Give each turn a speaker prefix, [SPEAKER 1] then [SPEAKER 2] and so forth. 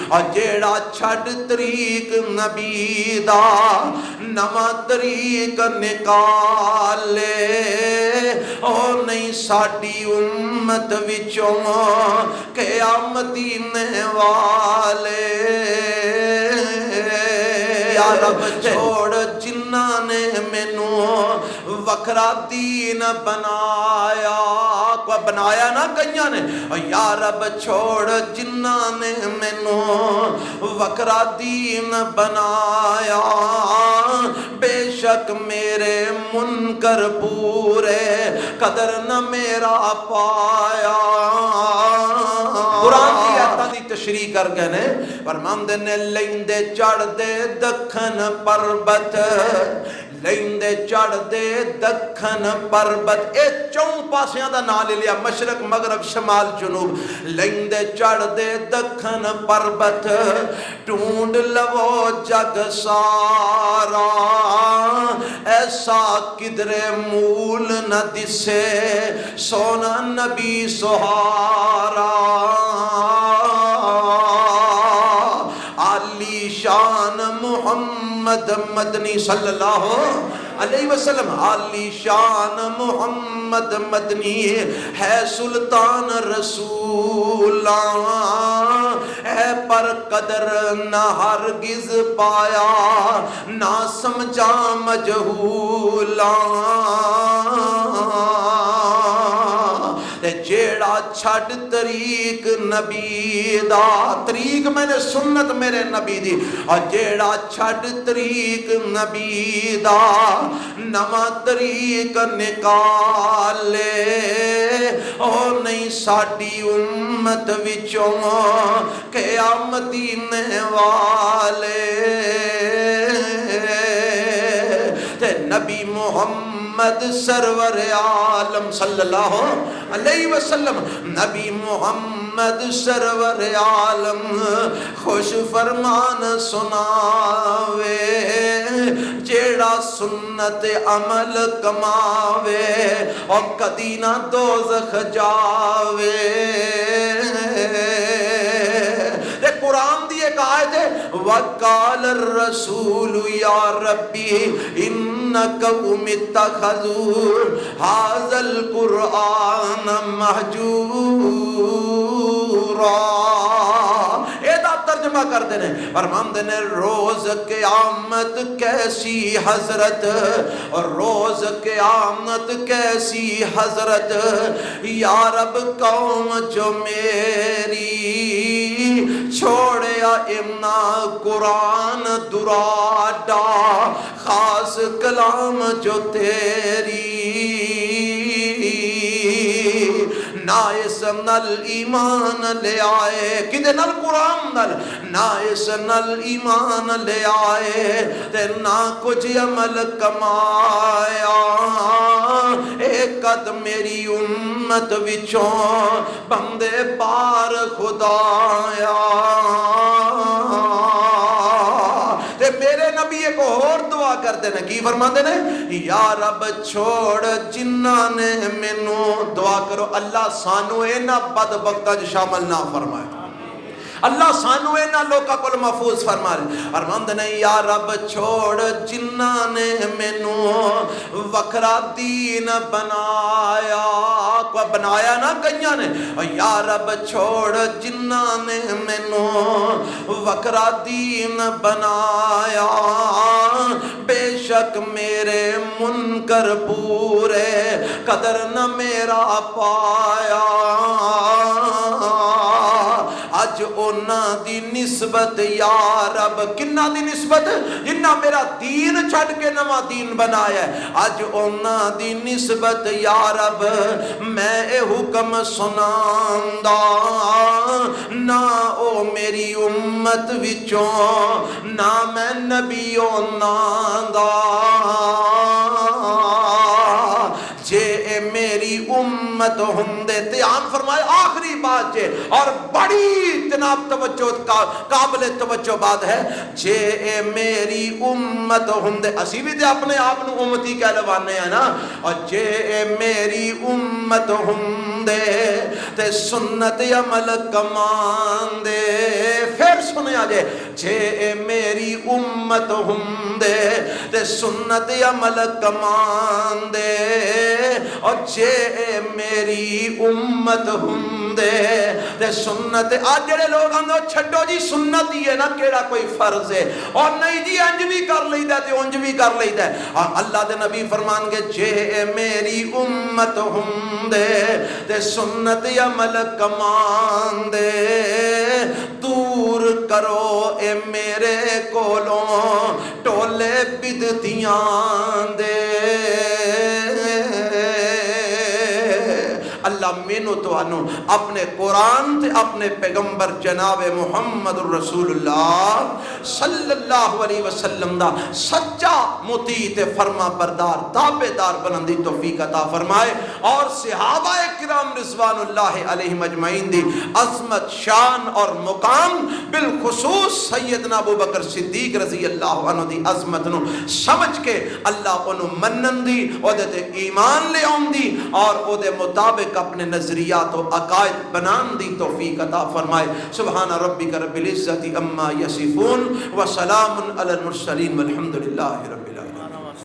[SPEAKER 1] اور جیڑا چھڑ طریق نبی دا نواں طریق نکالے او نہیں ساڈی امت وچوں قیامتینے والے یا رب چھوڑ جنہاں نے مینوں وکھرا دین بنایا کو بنایا نہ کئیاں نے یا رب چھوڑ جنہاں نے مینوں وکھرا دین بنایا بے شک میرے منکر پورے قدر نہ میرا پایا قرآن کی آیاتاں دی تشریح کر گئے نے فرماندے نے لیندے چڑھ دے دکھن پربت لیندے چڑھ دے دکھن پربت اے چوں پاسیاں دا نام لے لیا مشرق مغرب شمال جنوب لیندے چڑھ دے دکھن پربت ڈھونڈ لو جگ سارا ایسا کدرے مول نہ دسے سونا نبی سہارا علی شان محمد مدنی صلی اللہ علیہ وسلم علی شان محمد مدنی ہے سلطان رسول ہے پر قدر نہ ہرگز پایا نہ سمجھا مجہولا جیڑا چھڑ طریق نبی دا طریق میں نے سنت میرے نبی دی اور جیڑا چھڑ طریق نبی دا نواں طریق نکالے او نہیں ساڈی امت وچوں قیامتینے والے تے نبی محمد سرور عالم صلی اللہ علیہ وسلم نبی محمد سرور عالم خوش فرمان سناوے جیڑا سنت عمل کماوے اور کدی نہ دوزخ جاوے قرآن دی ایک آیت ہے وَقَالَ الرَّسُولُ يَا رَبِّ إِنَّ قَوْمِ اتَّخَذُوا هَذَا الْقُرْآنَ مَهْجُورًا ایدہ ترجمہ کر دینے فرماندے نے روز قیامت کیسی حضرت اور روز قیامت کیسی حضرت یا رب قوم جو میری چھوڑیا امنا قرآن دراڈا خاص کلام جو تیری نائس نل ایمان لے آئے کدے نل قرآن نل نائس نل ایمان لے آئے تے نہ کچھ عمل کمایا ایک قد میری امت وچوں بندے پار خدایا تے میرے نبی ایک اور دعا کرتے ہیں کی فرماتے ہیں یا رب چھوڑ جنہاں نے مینوں دعا کرو اللہ سانو اینا بدبختہ جو شامل نہ فرمائے اللہ سانو اینا لوکا کل محفوظ فرما رہے فرماندے نے یا رب چھوڑ جنہاں نے مینوں وکھرا دین بنایا کو بنایا نہ کئیاں نے یا رب چھوڑ جنہاں نے مینوں وکھرا دین بنایا بے شک میرے منکر پورے قدر نہ میرا پایا اج اونا دی نسبت یا رب کنہ دی نسبت جنہ میرا دین چھڑ کے نواں دین بنایا ہے اج اونا دی نسبت یا رب میں اے حکم سناندا نہ او میری امت وچوں نہ میں نبیوں ناندا جے اے میری امت ہندے تیان فرمائے آخری بات جے اور بڑی تناب توجہ قابل توجہ بات ہے جے اے میری امت ہندے اسی بھی دے اپنے آپ نے امتی کہہ لوانے ہیں نا اور جے اے میری امت ہندے دے تے سنت عمل کمان دے. پھر سنیا جے میری امت ہندے تے سنت عمل کمان دے اور جے میری امت ہندے تے سنت. آج جڑے لوگ آندے چھڈو جی سنت ہی ہے نا کیڑا کوئی فرض ہے اور نہیں جی انج بھی کر لیدا تے انج بھی کر لیدا. اللہ دے نبی فرمان گے جے میری امت ہندے تے سنت عمل کمان دے دور کرو اے میرے کولوں ٹولے بدتیاں دے. اللہ مینو توانو اپنے قرآن تے اپنے پیغمبر جناب محمد رسول اللہ صلی اللہ علیہ وسلم دا سچا مطیع تے فرما بردار تابع دار بنن دی توفیق عطا فرمائے اور صحابہ کرام رضوان اللہ علیہم اجمعین دی عظمت شان اور مقام بالخصوص سیدنا ابو بکر صدیق رضی اللہ عنہ دی عظمت نو سمجھ کے اللہ انہوں منن دی او دے ایمان لے آن دی اور او دے مطابق اپنے نظریات و عقائد بنان دی توفیق عطا فرمائے. سبحان ربک رب العزت اما یصفون وسلام علی المرسلین والحمد للہ رب العالمین.